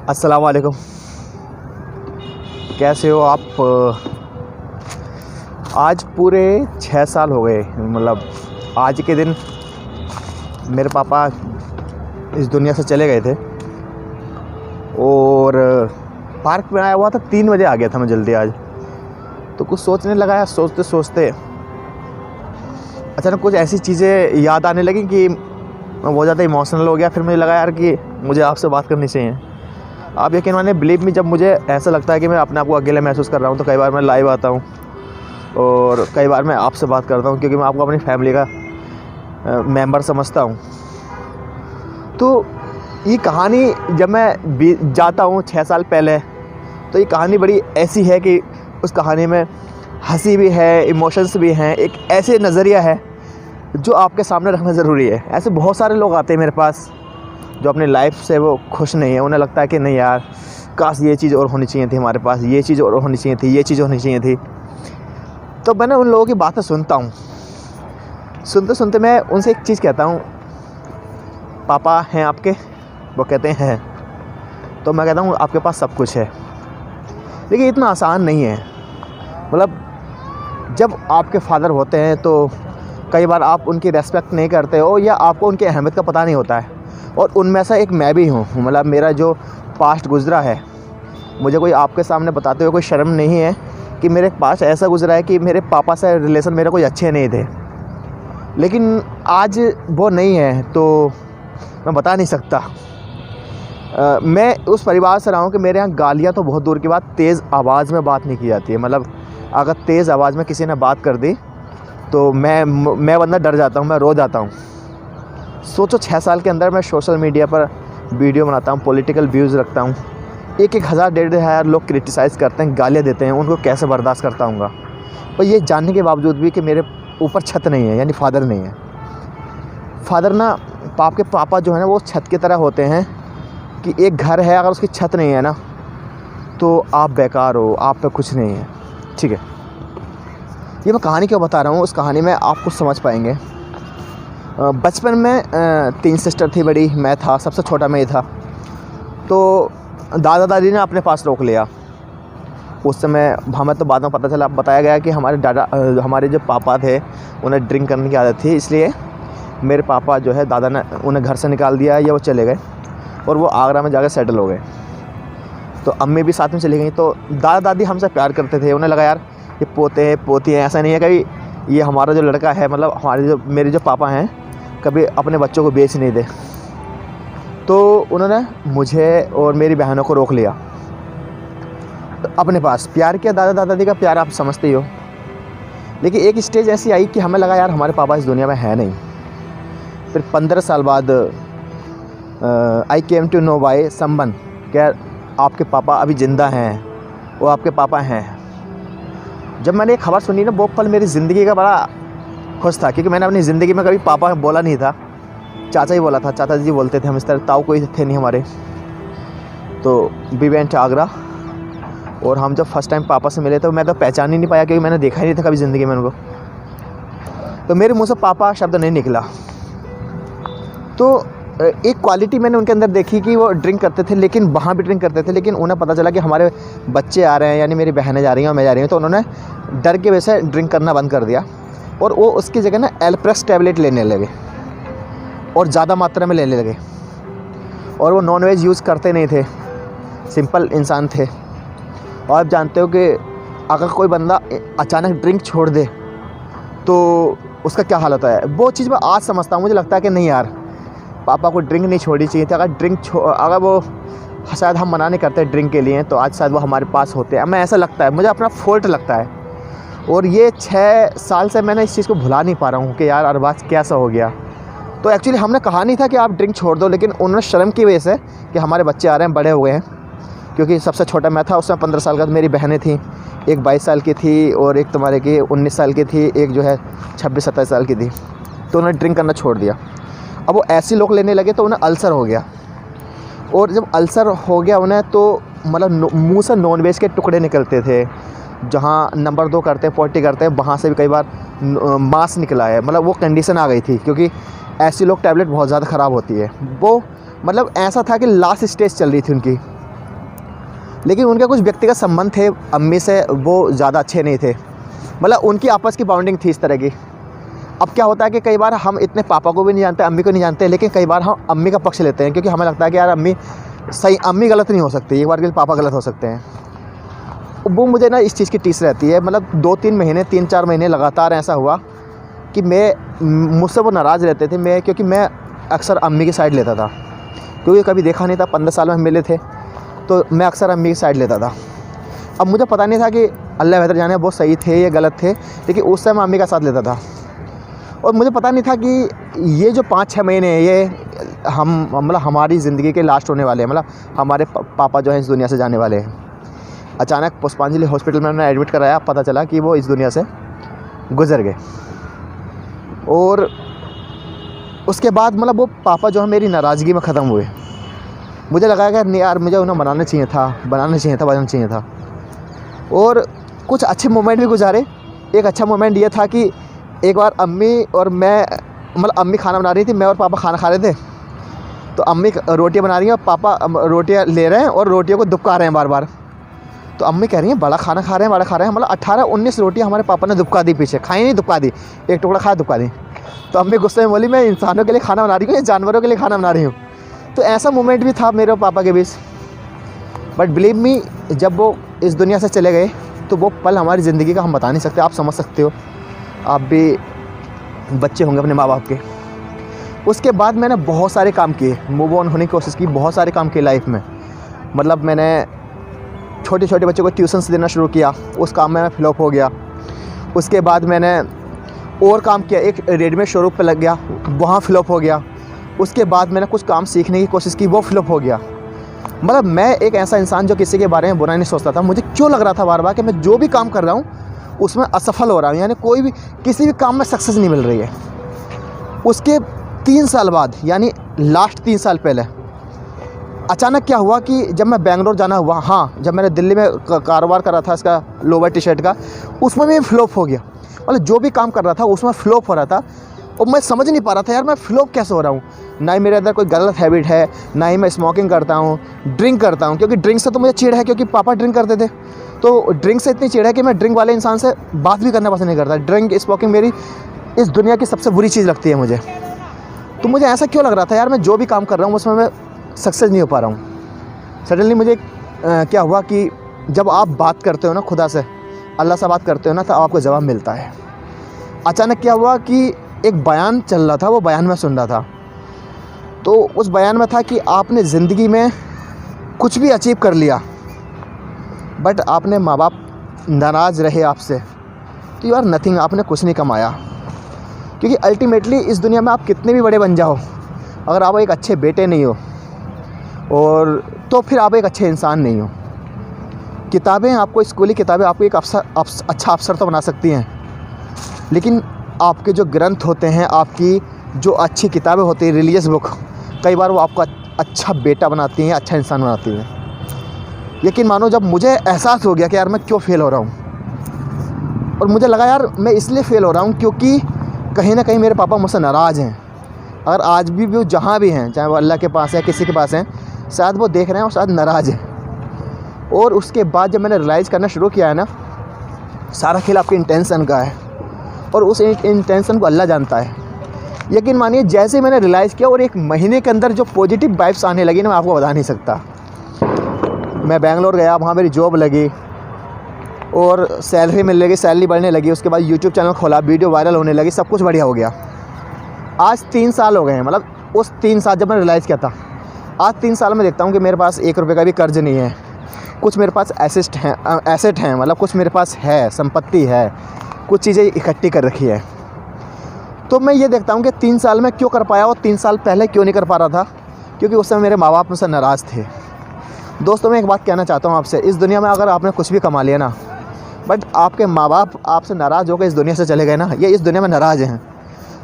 अस्सलाम वालेकुम। कैसे हो आप? आज पूरे 6 साल हो गए, मतलब आज के दिन मेरे पापा इस दुनिया से चले गए थे। और पार्क में आया हुआ था, 3 बजे आ गया था मैं जल्दी आज। तो कुछ सोचने लगा, सोचते सोचते अचानक कुछ ऐसी चीज़ें याद आने लगी कि मैं बहुत ज़्यादा इमोशनल हो गया। फिर मुझे लगा यार कि मुझे आपसे बात करनी चाहिए। आप यकीन मानिए, बिलीव मी, जब मुझे ऐसा लगता है कि मैं अपने आप को अकेले महसूस कर रहा हूँ तो कई बार मैं लाइव आता हूँ और कई बार मैं आपसे बात करता हूँ, क्योंकि मैं आपको अपनी फैमिली का मेंबर समझता हूँ। तो ये कहानी जब मैं जाता हूँ 6 साल पहले, तो ये कहानी बड़ी ऐसी है कि उस कहानी में हंसी भी है, इमोशंस भी हैं, एक ऐसे नज़रिया है जो आपके सामने रखना ज़रूरी है। ऐसे बहुत सारे लोग आते हैं मेरे पास जो अपनी लाइफ से वो खुश नहीं है। उन्हें लगता है कि नहीं यार, काश ये चीज़ और होनी चाहिए थी हमारे पास, ये चीज़ और होनी चाहिए थी, ये चीज़ होनी चाहिए थी। तो मैंने उन लोगों की बातें सुनता हूँ। सुनते सुनते मैं उनसे एक चीज़ कहता हूँ, पापा हैं आपके? वो कहते हैं। तो मैं कहता हूँ आपके पास सब कुछ है, लेकिन इतना आसान नहीं है। मतलब जब आपके फादर होते हैं तो कई बार आप उनकी रेस्पेक्ट नहीं करते हो या आपको उनकी अहमियत का पता नहीं होता है। और उनमें से एक मैं भी हूँ। मतलब मेरा जो पास्ट गुज़रा है, मुझे कोई आपके सामने बताते हुए कोई शर्म नहीं है कि मेरे पास ऐसा गुज़रा है कि मेरे पापा से रिलेशन मेरे कोई अच्छे नहीं थे। लेकिन आज वो नहीं है तो मैं बता नहीं सकता। मैं उस परिवार से रहा हूँ कि मेरे यहाँ गालियाँ तो बहुत दूर की बात, तेज़ आवाज़ में बात नहीं की जाती है। मतलब अगर तेज़ आवाज़ में किसी ने बात कर दी तो मैं बंदा डर जाता हूँ, मैं रो जाता हूँ। सोचो 6 साल के अंदर मैं सोशल मीडिया पर वीडियो बनाता हूँ, पॉलिटिकल व्यूज़ रखता हूँ, 1,000 1,500 लोग क्रिटिसाइज़ करते हैं, गालियाँ देते हैं, उनको कैसे बर्दाश्त करता हूँगा। और ये जानने के बावजूद भी कि मेरे ऊपर छत नहीं है, यानी फादर नहीं है। फादर ना, आपके पापा जो है ना, वो छत की तरह होते हैं कि एक घर है, अगर उसकी छत नहीं है ना तो आप बेकार हो, आप पे कुछ नहीं है। ठीक है, ये मैं कहानी क्यों बता रहा हूँ, उस कहानी में आप कुछ समझ पाएंगे। बचपन में 3 सिस्टर थी, बड़ी मैं था, सबसे छोटा मैं ही था। तो दादा दादी ने अपने पास रोक लिया। उस समय हमें तो बाद में पता चला, बताया गया कि हमारे जो पापा थे उन्हें ड्रिंक करने की आदत थी, इसलिए मेरे पापा जो है, दादा ने उन्हें घर से निकाल दिया या वो चले गए और वो आगरा में जाकर सेटल हो गए। तो अम्मी भी साथ में चली गई। तो दादा दादी हमसे प्यार करते थे, उन्हें लगा यार ये पोते हैं पोती हैं, ऐसा नहीं है कि ये हमारा जो लड़का है, मतलब मेरे जो पापा हैं, कभी अपने बच्चों को बेच नहीं दे। तो उन्होंने मुझे और मेरी बहनों को रोक लिया, तो अपने पास प्यार किया। दादा दादी का प्यार आप समझते ही हो। लेकिन एक स्टेज ऐसी आई कि हमें लगा यार हमारे पापा इस दुनिया में है नहीं। फिर 15 साल बाद I came to know by someone क्या आपके पापा अभी ज़िंदा हैं, वो आपके पापा हैं। जब मैंने ये खबर सुनी ना, वो पल मेरी ज़िंदगी का बड़ा खुश था, क्योंकि मैंने अपनी ज़िंदगी में कभी पापा बोला नहीं था, चाचा ही बोला था। चाचा जी बोलते थे हम, इस तरह ताऊ कोई थे नहीं हमारे। तो वी वेंट आगरा, और हम जब फर्स्ट टाइम पापा से मिले तो मैं तो पहचान ही नहीं पाया, क्योंकि मैंने देखा ही नहीं था कभी ज़िंदगी में उनको। तो मेरे मुँह से पापा शब्द नहीं निकला। तो एक क्वालिटी मैंने उनके अंदर देखी कि वो ड्रिंक करते थे, लेकिन वहाँ भी ड्रिंक करते थे। लेकिन उन्हें पता चला कि हमारे बच्चे आ रहे हैं, यानी मेरी बहनें जा रही हैं और मैं जा रही हूँ, तो उन्होंने डर के वजह से ड्रिंक करना बंद कर दिया और वो उसकी जगह ना एल्प्रेस टैबलेट लेने लगे और ज़्यादा मात्रा में लेने लगे। और वो नॉनवेज यूज़ करते नहीं थे, सिंपल इंसान थे। और आप जानते हो कि अगर कोई बंदा अचानक ड्रिंक छोड़ दे तो उसका क्या हाल होता है। वो चीज़ मैं आज समझता हूँ। मुझे लगता है कि नहीं यार, पापा को ड्रिंक नहीं छोड़नी चाहिए थी। अगर वो शायद हम मना नहीं करते ड्रिंक के लिए, तो आज शायद वो हमारे पास होते हैं। मैं ऐसा लगता है, मुझे अपना फॉल्ट लगता है। और ये 6 साल से मैंने इस चीज़ को भुला नहीं पा रहा हूँ कि यार अरबाज कैसा हो गया। तो एक्चुअली हमने कहा नहीं था कि आप ड्रिंक छोड़ दो, लेकिन उन्होंने शर्म की वजह से कि हमारे बच्चे आ रहे हैं, बड़े हो गए हैं, क्योंकि सबसे छोटा मैं था, उसमें 15 साल का, मेरी बहनें थी, एक 22 साल की थी और एक तुम्हारे की 19 साल की थी, एक जो है 26-27 साल की थी। तो उन्होंने ड्रिंक करना छोड़ दिया। अब वो ऐसे लोग लेने लगे तो उन्हें अल्सर हो गया, और जब अल्सर हो गया उन्हें, तो मतलब मुँह से नॉनवेज के टुकड़े निकलते थे। जहाँ नंबर 2 करते हैं, 40 करते हैं, वहाँ से भी कई बार मांस निकला है। मतलब वो कंडीशन आ गई थी, क्योंकि ऐसी लोग टैबलेट बहुत ज़्यादा ख़राब होती है। वो मतलब ऐसा था कि लास्ट स्टेज चल रही थी उनकी। लेकिन उनके कुछ व्यक्तिगत संबंध थे अम्मी से, वो ज़्यादा अच्छे नहीं थे। मतलब उनकी आपस की बाउंडिंग थी इस तरह की। अब क्या होता है कि कई बार हम इतने पापा को भी नहीं जानते, अम्मी को नहीं जानते, लेकिन कई बार हम अम्मी का पक्ष लेते हैं, क्योंकि हमें लगता है कि यार अम्मी सही, अम्मी गलत नहीं हो सकती, एक बार के लिए पापा गलत हो सकते हैं। वो मुझे ना इस चीज़ की टीस रहती है। मतलब 2-3 महीने, 3-4 महीने लगातार ऐसा हुआ कि मुझसे वो नाराज़ रहते थे, क्योंकि मैं अक्सर अम्मी की साइड लेता था, क्योंकि कभी देखा नहीं था, 15 साल में हम मिले थे, तो मैं अक्सर अम्मी की साइड लेता था। अब मुझे पता नहीं था कि अल्लाह बेहतर जाने वो सही थे या गलत थे, लेकिन उस समय अम्मी का साथ लेता था। और मुझे पता नहीं था कि ये जो 5-6 महीने हैं, ये मतलब हमारी ज़िंदगी के लास्ट होने वाले हैं। मतलब हमारे पापा जो हैं इस दुनिया से जाने वाले हैं। अचानक पुष्पांजलि हॉस्पिटल में उन्हें एडमिट कराया, पता चला कि वो इस दुनिया से गुज़र गए। और उसके बाद मतलब वो पापा जो है मेरी नाराज़गी में ख़त्म हुए। मुझे लगा कि नहीं यार, मुझे उन्हें बनाना चाहिए था। और कुछ अच्छे मोमेंट भी गुजारे। एक अच्छा मोमेंट ये था कि एक बार अम्मी और मैं, मतलब अम्मी खाना बना रही थी, मैं और पापा खाना खा रहे थे, तो अम्मी रोटियां बना रही हैं और पापा रोटियां ले रहे हैं और रोटियों को दुबका रहे हैं बार बार। तो अम्मी कह रही हैं बड़ा खाना खा रहे हैं। मतलब 18-19 रोटियां हमारे पापा ने दुबका दी, पीछे खाई नहीं, दुबका दी, एक टुकड़ा खाया, दुबका दी। तो अम्मी गुस्से में बोली, मैं इंसानों के लिए खाना बना रही हूँ या जानवरों के लिए खाना बना रही हूँ? तो ऐसा मोमेंट भी था मेरे और पापा के बीच। बट बिलीव मी, जब वो इस दुनिया से चले गए तो वो पल हमारी ज़िंदगी का हम बता नहीं सकते। आप समझ सकते हो, आप भी बच्चे होंगे अपने माँ बाप के। उसके बाद मैंने बहुत सारे काम किए, मूव ऑन होने की कोशिश की, बहुत सारे काम किए लाइफ में। मतलब मैंने छोटे छोटे बच्चों को ट्यूशन्स देना शुरू किया, उस काम में मैं फ्लॉप हो गया। उसके बाद मैंने और काम किया, एक रेडीमेड शोरूम पे लग गया, वहाँ फ्लॉप हो गया। उसके बाद मैंने कुछ काम सीखने की कोशिश की, वो फ्लॉप हो गया। मतलब मैं एक ऐसा इंसान जो किसी के बारे में बुरा नहीं सोचता था। मुझे क्यों लग रहा था बार बार कि मैं जो भी काम कर रहा हूँ उसमें असफल हो रहा हूँ, यानी किसी भी काम में सक्सेस नहीं मिल रही है। उसके 3 साल बाद, यानी लास्ट 3 साल पहले, अचानक क्या हुआ कि जब मैं बेंगलोर जाना हुआ, जब मैंने दिल्ली में कारोबार करा था इसका लोवर टी शर्ट का, उसमें भी फ्लॉप हो गया। मतलब जो भी काम कर रहा था उसमें फ्लॉप हो रहा था और मैं समझ नहीं पा रहा था यार मैं फ्लॉप कैसे हो रहा हूँ। ना ही मेरे अंदर कोई गलत हैबिट है, ना ही मैं स्मोकिंग करता हूँ, ड्रिंक करता हूँ, क्योंकि ड्रिंक से तो मुझे चिढ़ है, क्योंकि पापा ड्रिंक करते थे। तो ड्रिंक से इतनी चिढ़ है कि मैं ड्रिंक वाले इंसान से बात भी करना पसंद नहीं करता। ड्रिंक, स्मोकिंग मेरी इस दुनिया की सबसे बुरी चीज़ लगती है मुझे। तो मुझे ऐसा क्यों लग रहा था यार मैं जो भी काम कर रहा हूँ उसमें मैं सक्सेस नहीं हो पा रहा हूँ। सडनली मुझे क्या हुआ कि जब आप बात करते हो ना खुदा से, अल्लाह से बात करते हो ना, तो आपको जवाब मिलता है। अचानक क्या हुआ कि एक बयान चल रहा था, वो बयान मैं सुन रहा था। तो उस बयान में था कि आपने ज़िंदगी में कुछ भी अचीव कर लिया, बट आपने माँ बाप नाराज़ रहे आपसे, तो यू आर नथिंग, आपने कुछ नहीं कमाया। क्योंकि अल्टीमेटली इस दुनिया में आप कितने भी बड़े बन जाओ, अगर आप एक अच्छे बेटे नहीं हो और तो फिर आप एक अच्छे इंसान नहीं हो। किताबें आपको, स्कूली किताबें आपको एक अच्छा अफसर तो बना सकती हैं, लेकिन आपके जो ग्रंथ होते हैं, आपकी जो अच्छी किताबें होती हैं, रिलीजियस बुक, कई बार वो आपको अच्छा बेटा बनाती हैं, अच्छा इंसान बनाती हैं। यकीन मानो, जब मुझे एहसास हो गया कि यार मैं क्यों फ़ेल हो रहा हूँ, और मुझे लगा यार मैं इसलिए फ़ेल हो रहा हूँ क्योंकि कहीं ना कहीं मेरे पापा मुझसे नाराज़ हैं। अगर आज भी वो जहाँ भी हैं, चाहे वो अल्लाह के पास है, किसी के पास हैं, शायद वो देख रहे हैं और शायद नाराज़ हैं। और उसके बाद जब मैंने रियलाइज़ करना शुरू किया है ना, सारा खेल आपके इंटेंशन का है और उस इंटेंशन को अल्लाह जानता है। यकीन मानिए, जैसे मैंने रियलाइज़ किया और 1 महीने के अंदर जो पॉजिटिव वाइब्स आने लगी ना, मैं आपको बता नहीं सकता। मैं बेंगलोर गया, वहाँ मेरी जॉब लगी और सैलरी मिलने लगी, सैलरी बढ़ने लगी। उसके बाद यूट्यूब चैनल खोला, वीडियो वायरल होने लगी, सब कुछ बढ़िया हो गया। आज 3 साल हो गए हैं। मतलब उस 3 साल जब मैंने रियलाइज़ किया था, आज 3 साल में देखता हूँ कि मेरे पास 1 रुपये का भी कर्ज नहीं है। कुछ मेरे पास एसेट हैं, मतलब कुछ मेरे पास है, संपत्ति है, कुछ चीज़ें इकट्ठी कर रखी है। तो मैं ये देखता हूँ कि 3 साल में क्यों कर पाया और 3 साल पहले क्यों नहीं कर पा रहा था, क्योंकि उस समय मेरे माँ बाप मुझसे नाराज़ थे। दोस्तों, मैं एक बात कहना चाहता हूँ आपसे, इस दुनिया में अगर आपने कुछ भी कमा लिया ना, बट आपके माँ बाप आपसे नाराज़ होकर इस दुनिया से चले गए ना, ये इस दुनिया में नाराज़ हैं,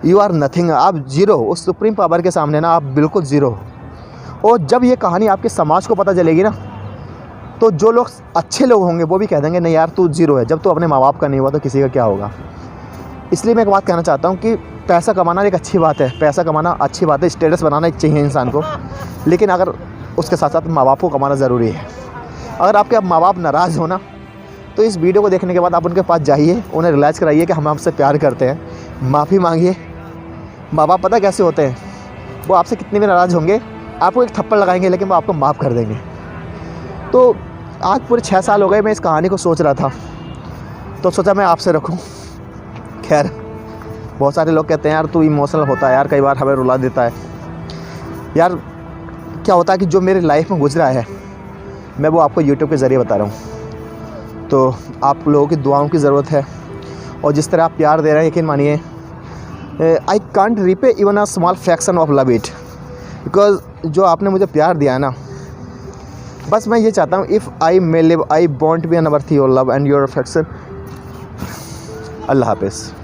यू आर नथिंग, आप ज़ीरो। उस सुप्रीम पावर के सामने ना आप बिल्कुल ज़ीरो हो। और जब ये कहानी आपके समाज को पता चलेगी ना, तो जो लोग अच्छे लोग होंगे वो भी कह देंगे नहीं यार तू ज़ीरो है। जब तू अपने माँ बाप का नहीं हुआ तो किसी का क्या होगा। इसलिए मैं एक बात कहना चाहता हूँ कि पैसा कमाना एक अच्छी बात है, पैसा कमाना अच्छी बात है, स्टेटस बनाना चाहिए इंसान को, लेकिन अगर उसके साथ साथ माँ बाप को कमाना ज़रूरी है। अगर आपके माँ बाप नाराज़ हो ना, तो इस वीडियो को देखने के बाद आप उनके पास जाइए, उन्हें रियलाइज़ कराइए कि हम आपसे प्यार करते हैं, माफ़ी मांगिए। माँ बाप पता कैसे होते हैं, वो आपसे कितने भी नाराज़ होंगे, आपको एक थप्पड़ लगाएंगे लेकिन वो आपको माफ़ कर देंगे। तो आज पूरे 6 साल हो गए मैं इस कहानी को सोच रहा था, तो सोचा मैं आपसे रखूं। खैर, बहुत सारे लोग कहते हैं यार तू इमोशनल होता है यार, कई बार हमें रुला देता है। यार क्या होता है कि जो मेरी लाइफ में गुजरा है मैं वो आपको यूट्यूब के ज़रिए बता रहा हूँ। तो आप लोगों की दुआओं की ज़रूरत है, और जिस तरह आप प्यार दे रहे हैं, यकीन मानिए I can't repay even a small fraction of love it, because जो आपने मुझे प्यार दिया है ना, बस मैं ये चाहता हूँ if I may leave I want be unworthy your love and your affection. अल्लाह हाफ़िज़।